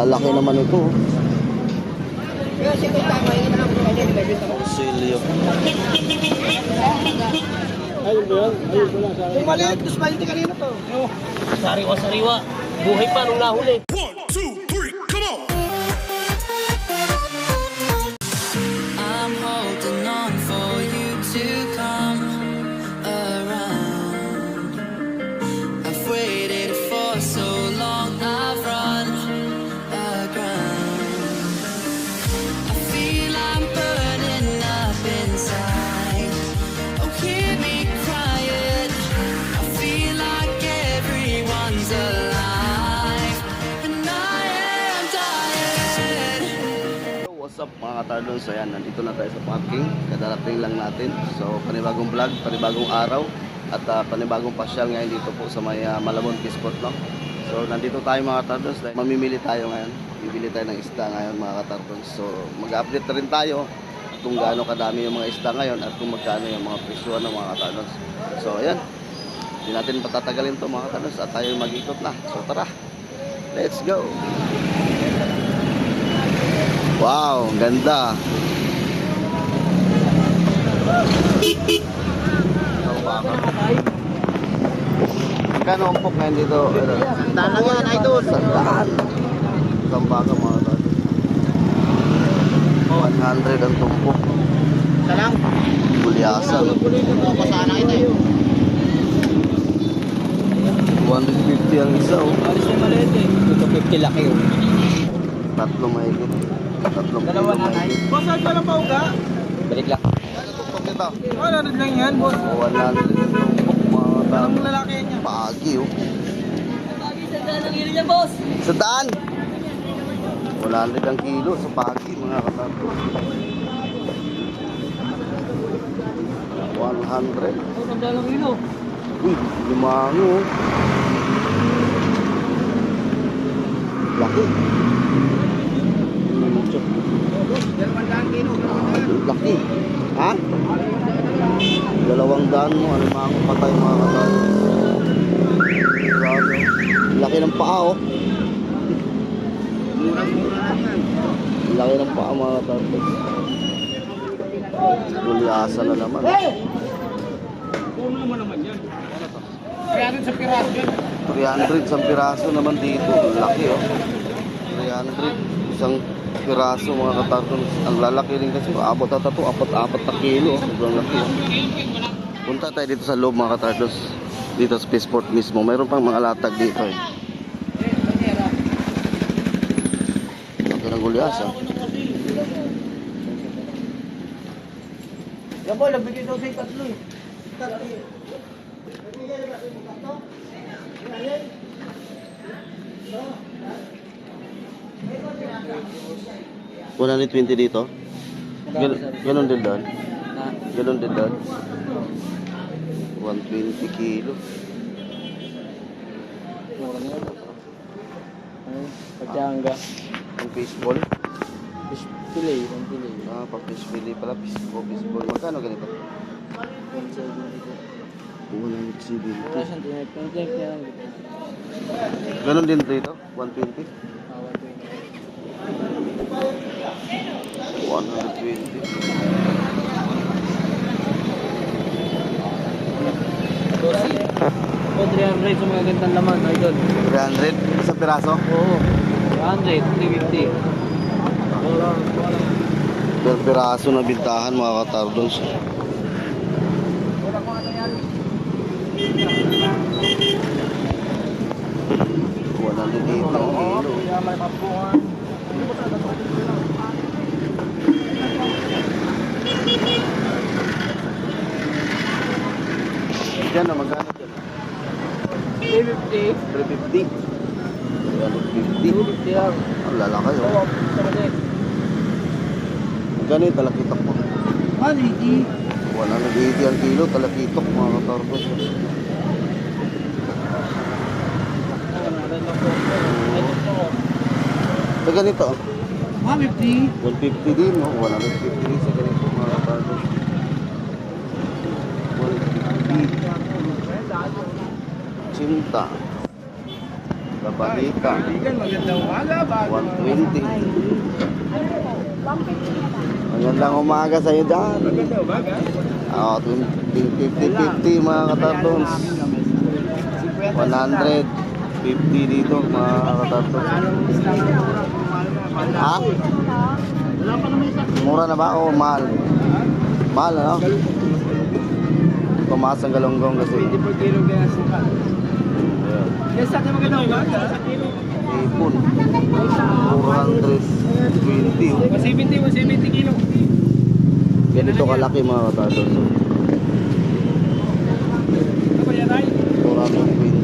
lalaki naman ito. Kaya sige tama yun na po kanya nilabit ako. Silyo. Ayun ba yan? Ayun ba lang sa akin? Kung maliit, dos 20 kanina to. Sariwa-sariwa. Buhay pa nung nahuli. 1, 2, 3, come on! I'm holding on for you to come around. I've waited for so long, I've run aground. I feel I'm burning up inside. Oh, hear me crying. I feel like everyone's alive, and I am dying. What's up mga katardons? Ayan, nandito na tayo sa parking. Kadarating lang natin. So, panibagong vlog, panibagong araw. At panibagong pasyal ngayon dito po sa may Malabon Pisport, no? So, nandito tayo mga katardons. Mamimili tayo ngayon. Bibili tayo ng isda ngayon mga katardons. So, mag-update na rin tayo kung gaano kadami yung mga isda ngayon at kung magkano yung mga presyo ng mga katardons. So, ayan. Hindi natin patatagalin to mga katardons at tayo mag-ikot na. So, tara. Let's go! Wow, ang ganda. Magkano ang pok ngayon dito? Sandaan lang yan, idol. Sandaan. Isang baka mga tao. 100 ang tumpok. Isa lang. Bulyasan. Ako sana kita eh. 150 ang isa. Oh. Alis yung maliit eh. Ito 50 laki oh. Tatlo mahigit. Tatlong Dalawa kilo na tayo. mahigit. Boss, saan ka lang pa uga? Balik lang. Ano tumpok ito? Ano lang yan, boss? 100 ang tumpok mga tao. Anong lalaki yan niya? Pagi oh. Sandaan ang hili niya, boss. Sandaan! 100 ang kilo sa pagi mga katato. 100. Sandaan ang hilo. Uy, limango. Laki. Dalawang kilo. Laki. Ha? 200 mo. Alimango patay mga katato. Grabe. Laki ng paa oh. Murang-mura lang yan. Laki ng paa mga katato. Gulyasan na naman. Puno mo naman yan. Kaya rin sa piraso yan. 300 isang piraso naman dito. Laki oh. 300 isang piraso mga katartons. Ang lalaki rin kasi abot ata to, apat na kilo. Sobrang laki oh. Punta tayo dito sa loob mga katartons. Dito sa Spaceport mismo. Mayroon pang mga latag dito eh. Laki ng gulyasa. Yan po, nabigay daw sa'yo tatlo eh. Tatlo eh. 120 dito. Ganon din doon. Ganon din doon. 120 kilo. Mura na yun. Pagkanga. Ang baseball. Fish fillet. Ang fillet. Ah, pang fish fillet pala. Baseball. Magkano ganito? 170. Kasi ang tinag kaya lang dito. Ganon din dito? 120? 120. O 300 sa mga gandang laman, idol. 300 sa piraso? Oo. 300, 350. Wala. Per piraso na bintahan mga katardons. Wala na dito ang kilo. Diyan na magkano dyan? 350. 350. 350. 250 lang. Ang lalaki oh. Sa mali. Magkano yung talakitok mo? Hindi. Wala na dito ang kilo, talakitok mga katardons. Sa ganito, 150. 150 din, no? 150 din sa ganito mga katardons. 150. Cinta. Kabalita. Kaibigan, magandang umaga. Bago 120. Magandang umaga sa iyo dyan. Magandang umaga. 50-50 mga katardons. 150 dito mga katardons. Ha? Mura na ba o mahal? Mahal ano? Tumaas ang galonggong kasi. 20 per kilo kaya suka. Ayan. Yes, sa akin magandang umaga. Ipon. 420. 170 kilo. Ganito kalaki mga katardons. Ano ba yan ay? 420.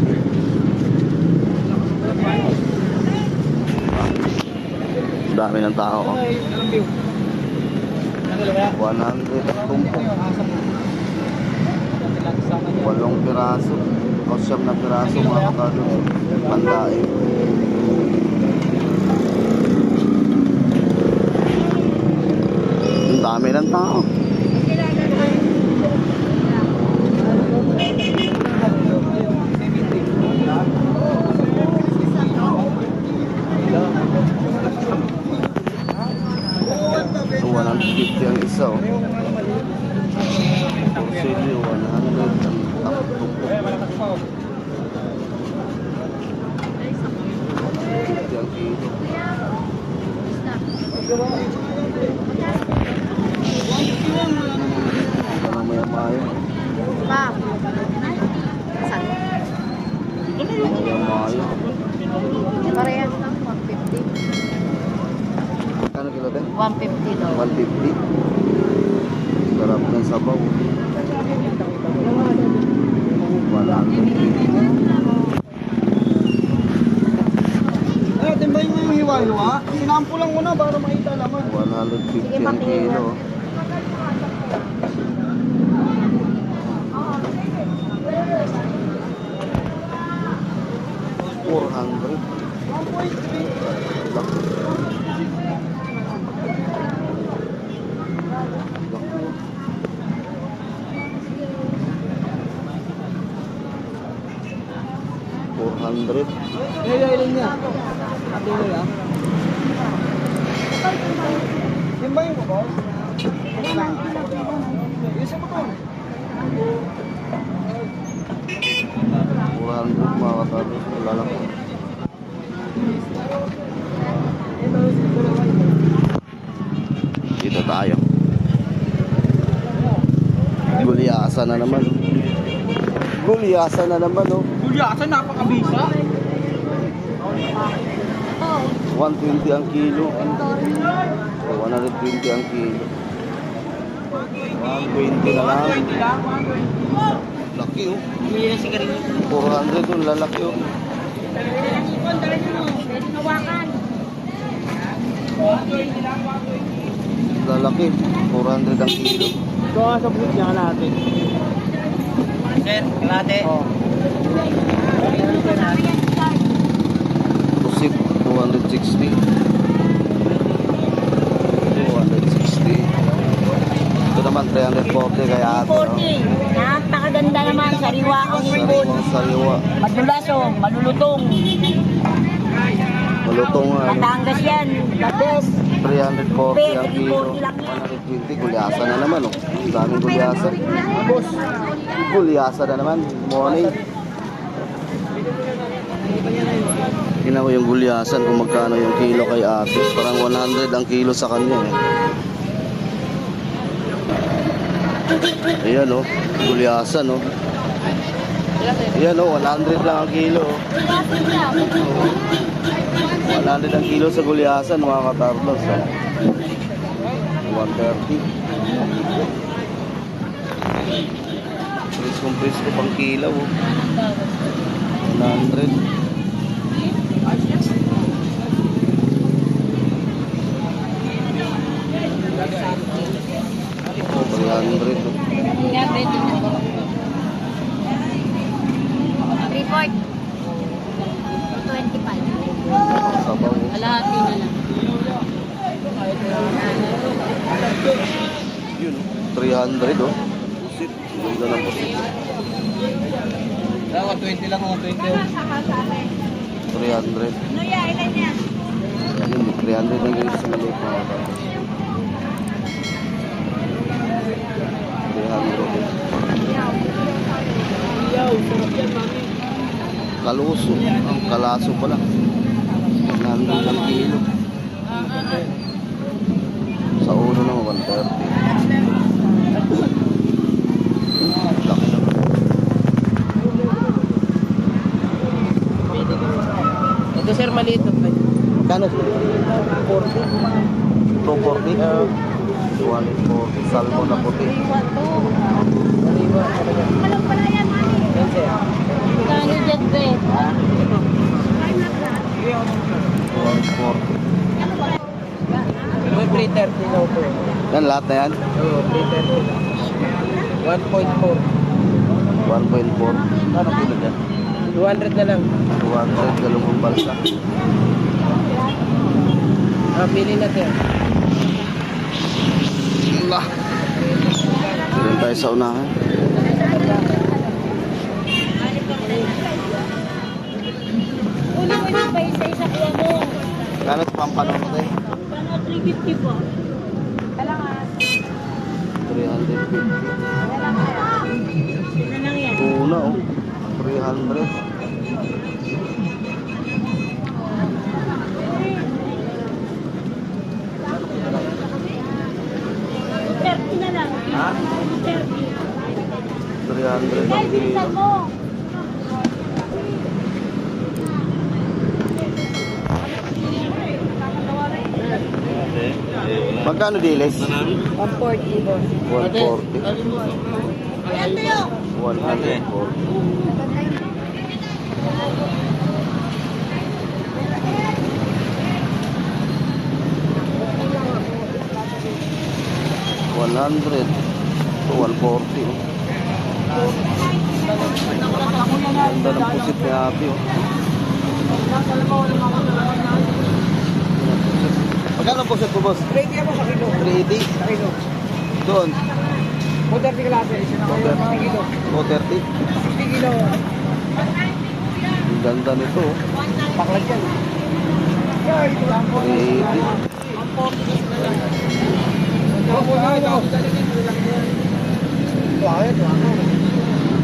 Dami ng tao. Oh. Ay, anong view? Ano ba? 100 tumpok. 8 piraso. O 9 na piraso mga katardons. Pandain. Ang dami ng tao. So, 150 ang isa. Oh. Porcelli, 100 ang tapos. 150 ang kilo. Ito na maya-maya. Ma'am. Saan? Maya-maya. Parehas lang, 150. Kano kilo din? 150 daw. 150. Sarap ng sabaw. 150. Ay, timbayin mo yung hiwa-hiwa. Sinampo lang muna para makita naman. 150 ang kilo. $400. Kaya ilan niya? Ate mo yan? Timbayin mo, boss? Isa mo to. 400 mga katardons. Wala lang. Dito tayo. Gulyasa na naman. Gulyasa na naman oh. Gulyasan, napakabisa. 120 ang kilo. So, 120 ang kilo. 120 na lang. Laki oh. Bumili ng sigarilyo. 400 yung lalaki oh. Lalaki. 400 ang kilo. Ito nga sa bukit niya natin. Sir, kalate. Pusip, 260. 260. Ito naman, 340 kaya ate. Oh. 40. Napakaganda naman. Sariwa ang ibon. Sariwa. Madulasong, malulutong. Malutong nga. Batangas yan. The best. 340 ang kilo. 120, gulyasa na naman. Oh. Ang daming gulyasa. Gulyasa na naman. Morning. Tingnan ko yung gulyasan kung magkano yung kilo kay ate. Parang 100 ang kilo sa kanya eh. Ayan oh, gulyasan oh. Ayan oh, 100 lang ang kilo. 100 ang kilo sa gulyasan mga katarlos oh. 130. Presko pang kilo oh. 100. Oh, 300 oh. Report. 25. Sabaw oh. Kalahati na lang. Yun oh, 300 oh. Pusit, ganda ng pusit. 120 lang, 120. 300. Ano yan? Ilan yan? Ayun, 300 ang ganito sa maliit mga katardos. 300. Iyaw, sarap yan, mami. Kaluso. Ang kalaso pala. 100 ang kilo. Sa ulo naman, 130. Laki naman. Ito sir, maliit. Kano? 240? 140. Salmo na puti. Alam pala yan, mami. Yan sir. Kano dyan, be? 140. May 330 na ito. Yan, lahat na yan? Oo, 330 na. 1.4. 1.4. Ano kilo dyan? 200 na lang. 200 galungong balsa. Pili na sir. Allah. Doon tayo sa unahan. Ulo-ulo pa isa-isa kuha mo. Kano pampano mo tayo? Kano 350 po? Kailangan. 350. Sino lang yan? Tuna oh. 300. Na lang. Ha? 30. 300 ang Guys, bilisan kilo. mo. Magkano diles? 140 boss. 140. Ayan tayo. 140. $100 to 140. Ganda ng pusit ni Ate oh. Magkano ang pusit ko, boss? 380 mo sa kilo. 380? Sa kilo. Doon? 230 klase. Isa na kayo mga kilo. 230? 60 kilo. Ang ganda nito oh. Paklag yan. 380.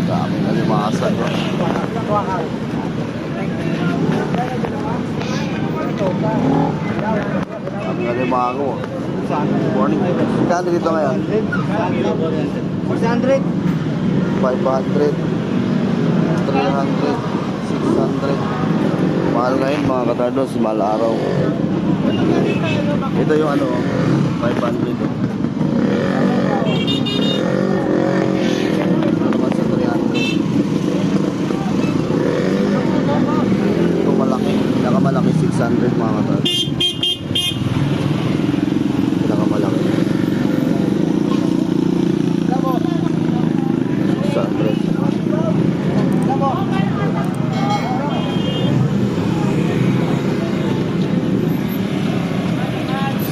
Dami na limasan oh. Dami na limango oh. Morning. Magkano dito ngayon? 600. 500, 300, 600. Mahal ngayon mga katardos, mahal araw. Ito yung ano, 500. Naman sa 300. Ito malaki, pinakamalaki 600 mga katardos. Pinakamalaki.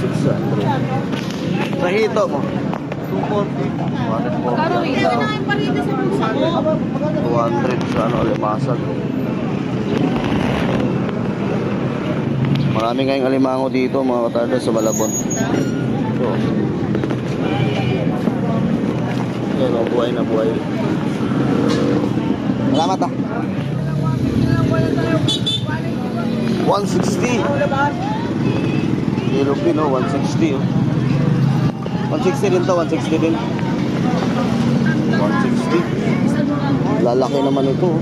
600. Rahito mo. 240. 200 sa ano, alimasag. Marami ngayong alimango dito mga katardos sa Malabon. So, yun, oh, buhay na buhay. Salamat ah. 160. Yellow pin oh, 160 oh. 160 din to, 160 din. 160. Lalaki naman ito oh.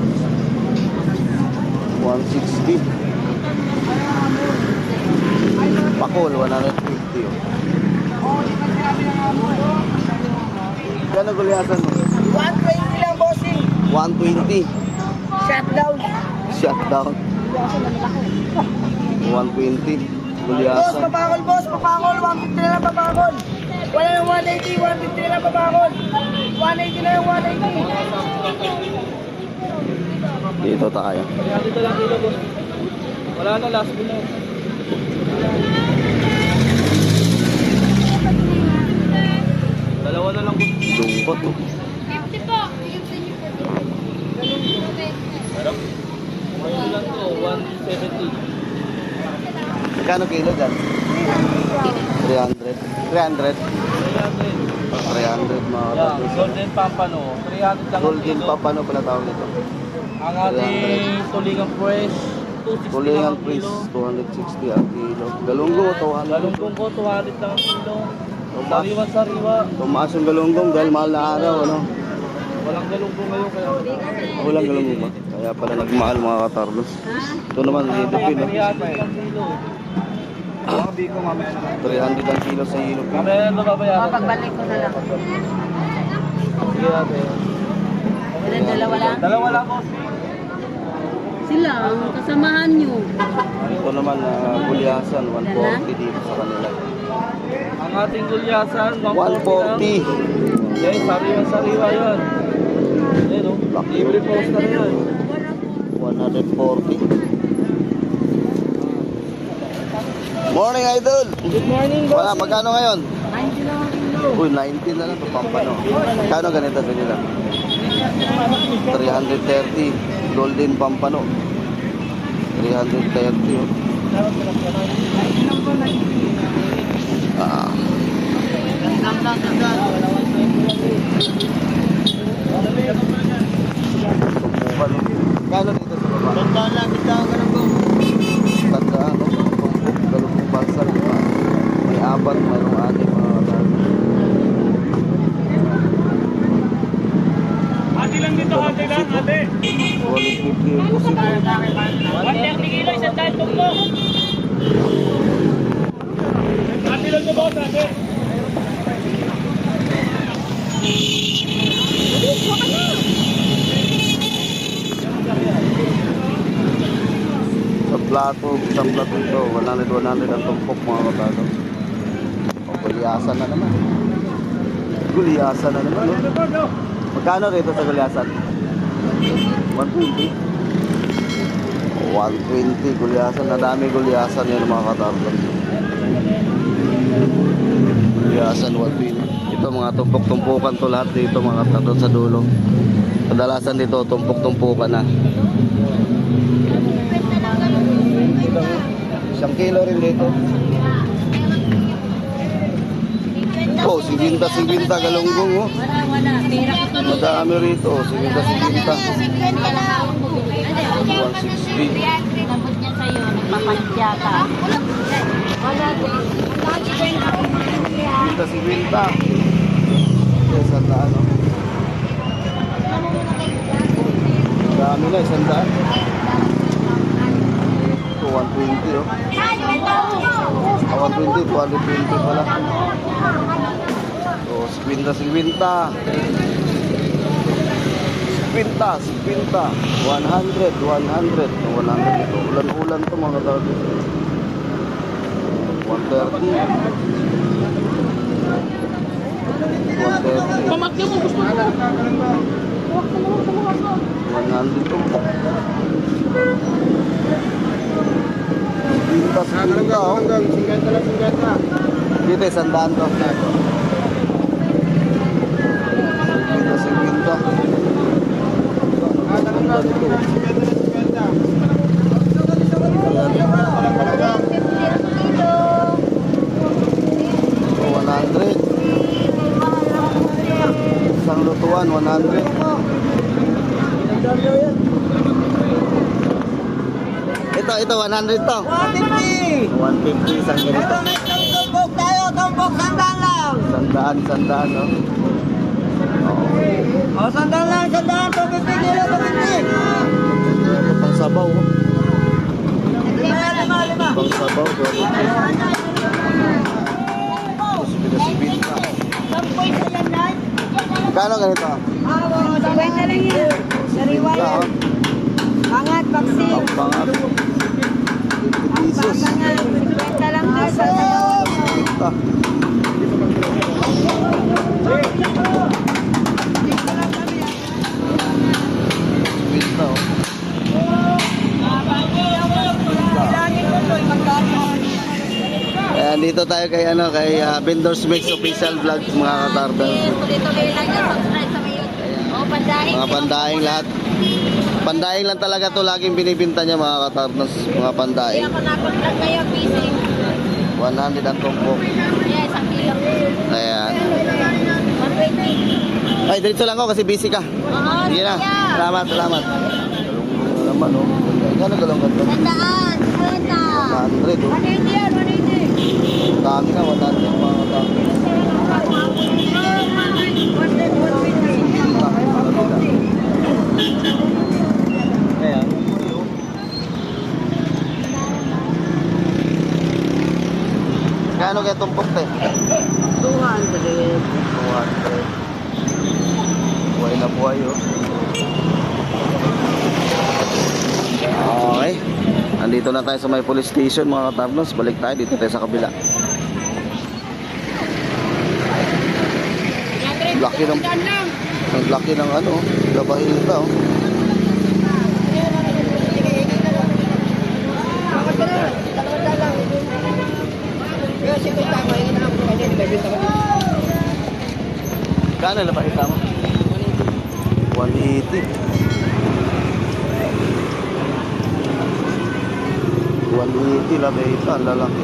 160. Pakol, 150 oh. Gano'ng gulyasan mo? 120 lang, bossing. 120. Shutdown. Shutdown. 120. Boss, Gulyasan. papakol, boss. Papakol. 150 na lang, papakol. Wala nang 180. 150 na lang, papakol. 180 na lang, 180. Dito tayo. Dito lang kilo, boss. Wala na, last bill na. Dalawa na lang, boss. Lungkot oh. 50 po. Ngayon lang to, 170 Magkano kilo dyan? 300. 300. 300 mga katardos. Golden Pampano. 300 lang ang Golden kilo. Papano pala tawag nito. Ang ating tulingang fresh. 260 Tulingan lang ang Prince, kilo. 260 ang kilo. Galunggong, 200. Galunggong ko, 200 lang ang kilo. Tumaas. Sariwa-sariwa. Tumaas yung galunggong dahil mahal na araw, ano? Walang galunggong ngayon kaya. Walang galunggong ba? Kaya pala nagmahal mga katardos. Ito naman, hilupin, no? 300 ang kilo. 300 ang kilo sa hilupin. Mamaya na babayaran. Pagbalik ko na lang. Sige natin. Ilan, dalawa lang? Dalawa lang ko. Sila, ang kasamahan nyo. Ito naman, gulyasan, 140 dito sa kanila. Ang ating gulyasan, 140. Okay, sariwa-sariwa yun. Ayun o, libre post na yun. 140. Morning, Idol! Good morning, boss. Wala, magkano ngayon? 90 lang ang kilo. Uy, 19 na lang ito, pampano. Magkano ganito sa nila? 330. Golden pampano. 330. Oh. Ah. Tumpukan. Kano dito sa baba? Tandaan lang, bitaw ka ng tandaan, no? Tumpok, galupong basal, diba? May apat, mayroong ating mga katalo. Ate lang dito, ate lang, ate. 150 yung posible. 130 kilo, isang dahil tungko. Ate lang ko, boss, ate. Sa plato, isang plato ito, 100 ang tumpok mga katalo. O, gulyasan na naman. Gulyasan na naman, no? Magkano rito sa gulyasan? 120. 120 gulyasan. Nadami gulyasan yun mga katalo. Gulyasan 120. Ito mga tumpok-tumpukan to lahat dito mga katalo sa dulo. Kadalasan dito tumpok-tumpukan na. 1 kilo rin dito. Oh, 50 galunggong oh. Wala. Pera ko to. Madami rito, 50. 160. 160. Nabot niya sa'yo, nagpapalit yata. Wala din. 50. Yes, sandaan oh. Dami na, 100. Ito, 120 oh. 120, 220 pala. So, 50. 100 ito. Ulan-ulan to mga tawag. 130. 130. Pamakya mo, gusto mo. 100 to. 50 oh. Dito, 100 to. 100. Isang lutuan, 100. Ito, 100 to. 150. 150 isang ganito. Tumpok tayo, tumpok, sandaan lang. Sandaan, no? O, sandaan lang, sandaan, 250 kilo, 250. Ito pang sabaw, oh. Lima. Pang sabaw, 250. Pinasibita. Kano ganito? 50 lang yan. Sariwa yan. Pangat, baksin. Pampangat. 50 pesos. Pangat, 50 lang din sa Pinta. Pinta, oh. Ayan, dito tayo kay Vendors Mix Official Vlog mga katardal. Tuloy-tuloy lang yan. Subscribe sa mga yun. O, pandahin. Mga pandaing lahat. Pandaing lang talaga to laging binibinta niya mga katarnos, mga Hindi pandaing. ako napag-vlog ngayon, busy. 100 ang tumpok. Yeah, isang kilo. Ayan. 120. Ay, diretso lang ako kasi busy ka. Oo, Sige na. siya. Salamat, salamat. Galong naman, oh. Gano'n galong ganito? Tandaan, kwenta. 100, oh. 180 yan, 180. Dami na, 100 mga katarnos. Ayan. Kano kaya tumpok te? 200. 200. Buhay na buhay, oh. Okay. Andito na tayo sa may police station mga katarnos. Balik tayo dito tayo sa kabila. Laki ng ang laki ng ano, gabahita, oh. Kano na pakita mo? 180. 180 lang ito, ang lalaki.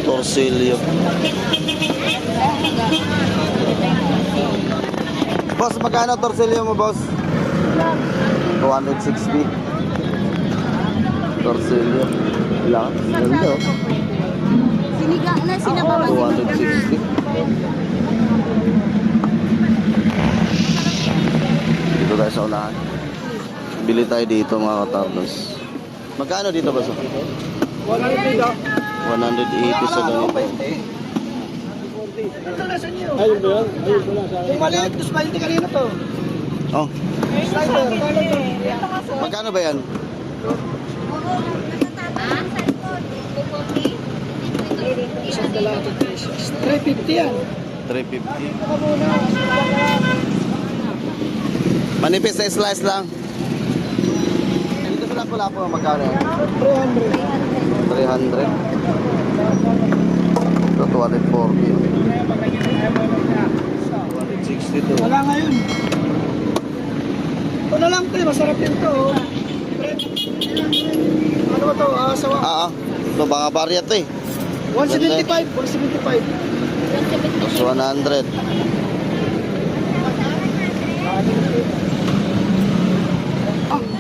Torsilyo. Boss, magkano torsilyo mo, boss? 260. Torsilyo. Ilang? Ganda, oh. Siniga na, sinabawan. 260. Dito tayo sa unahan. Bili tayo dito mga katarnos. Magkano dito ba? 180 sa ganito. Ayun ba yan? Ayun ba sa Yung maliit, gusto ba yung kanina to? Oh, Slider. magkano ba yan? Isang dalawang pesos. 350 yan. 350. Manipis na slice lang. Dito sa Lapu-Lapu, magkano yan? 300. 300. Ito, 240. 260 to. Wala ngayon. Wala lang to, masarap yun to. Ano ba to? Sawa. Ito, baka barya to eh. 175. 175. Tapos 100.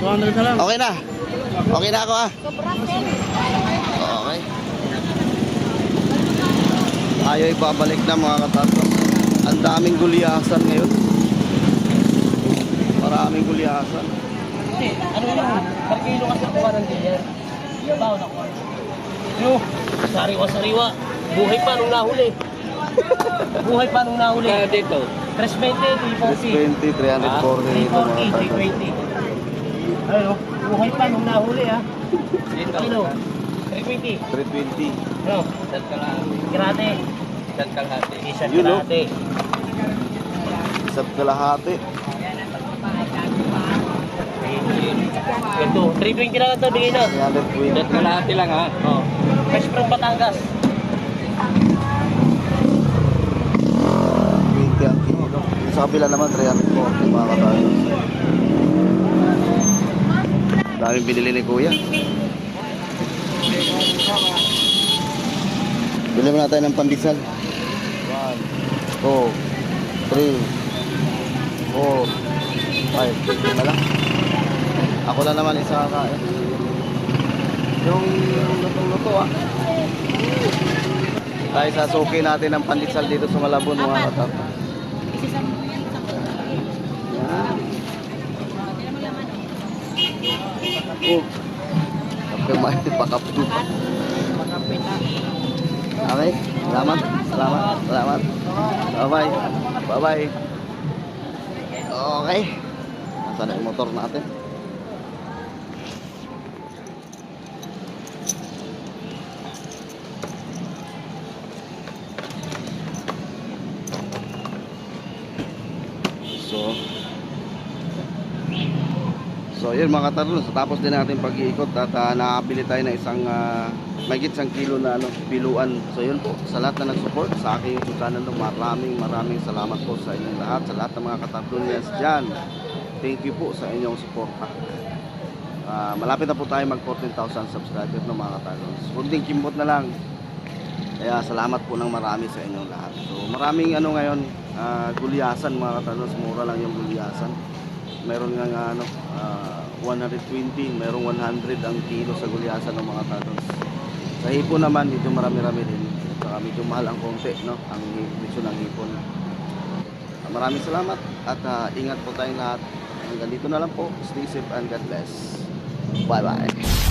na lang. Okay na. Okay na ako, ah. Okay. Ayaw ibabalik na mga katarnos. Ang daming gulyasan ngayon. Maraming gulyasan. Ano lang? Per kilo kasi kuha ng diyan. Bawo na kuha. Yo, sariwa-sariwa. Buhay pa nung nahuli. Buhay pa nung nahuli. Kaya dito? 320, 340. 320, 340 dito mga 340, katarnos. 320. Ayun, buhay pa nung nahuli ah. Dito. Kilo. 320. 320. Ano? Isang kalahati. Isang kalahati. Isang Yun, no? kalahati. Isa't kalahati. Ito, 320 lang ito, bigay na. 320. Isang kalahati lang ha. Oh. Fresh from Batangas. 20 ang kilo. Sa kabila naman 340 mga katarnos. Daming binili ni kuya. Bili mo na tayo ng pandesal. 1, 2, 3, 4, 5. Lima lang. Ako lang naman isa kakain. Yung lutong-luto, ah. Tayo sasuki natin ang pandesal dito sa Malabon mga katarnos. Yan. Oh. Kapag mahit pakapit. Okay. Salamat. Salamat. Salamat. Bye-bye. Bye-bye. Okay. Nasaan na yung motor natin? So yun mga katarnos, tapos din natin pag-iikot at nakabili tayo ng isang mahigit 1 kilo na biluan. So yun po, sa lahat na nag-support sa aking YouTube channel, maraming salamat po sa inyong lahat, sa lahat ng mga katablonyas dyan. Thank you po sa inyong suporta. Malapit na po tayo mag 14,000 subscribers no mga katalons. Kunting kimbot na lang. Kaya salamat po ng marami sa inyong lahat. So maraming ngayon, gulyasan mga katalons, mura lang yung gulyasan. Meron nga 120, merong 100 ang kilo sa gulyasan ng mga katalons. Sa hipon naman, medyo marami-rami din. Saka medyo mahal ang konti, no? Ang presyo ng hipon. Maraming salamat at ingat po tayong lahat. Hanggang dito na lang po. Stay safe and God bless. Bye-bye.